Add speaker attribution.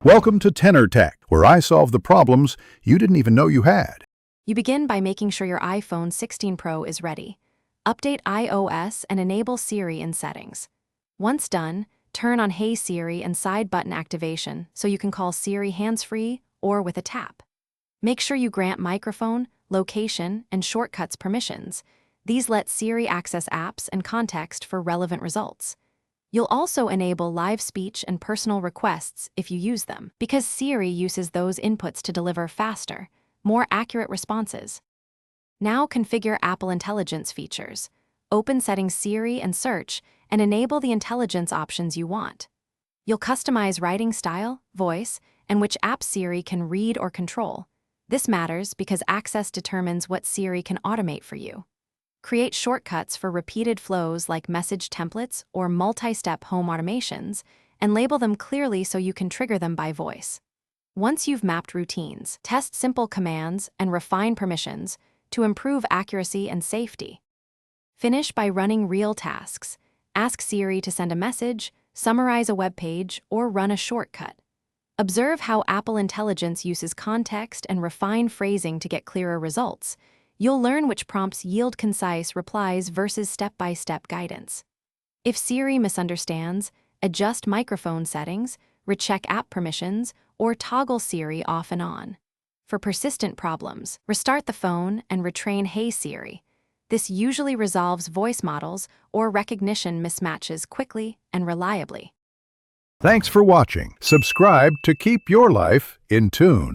Speaker 1: Welcome to Tenor Tech, where I solve the problems you didn't even know you had.
Speaker 2: You begin by making sure your iPhone 16 Pro is ready. Update iOS and enable Siri in settings. Once done, turn on Hey Siri and side button activation so you can call Siri hands-free or with a tap. Make sure you grant microphone, location, and shortcuts permissions. These let Siri access apps and context for relevant results. You'll also enable live speech and personal requests if you use them, because Siri uses those inputs to deliver faster, more accurate responses. Now configure Apple Intelligence features. Open Settings Siri and search, and enable the intelligence options you want. You'll customize writing style, voice, and which app Siri can read or control. This matters because access determines what Siri can automate for you. Create shortcuts for repeated flows like message templates or multi-step home automations, and label them clearly so you can trigger them by voice. Once you've mapped routines, test simple commands and refine permissions to improve accuracy and safety. Finish by running real tasks. Ask Siri to send a message, summarize a web page, or run a shortcut. Observe how Apple Intelligence uses context and refined phrasing to get clearer results. You'll learn which prompts yield concise replies versus step-by-step guidance. If Siri misunderstands, adjust microphone settings, recheck app permissions, or toggle Siri off and on. For persistent problems, restart the phone and retrain Hey Siri. This usually resolves voice models or recognition mismatches quickly and reliably.
Speaker 1: Thanks for watching. Subscribe to keep your life in tune.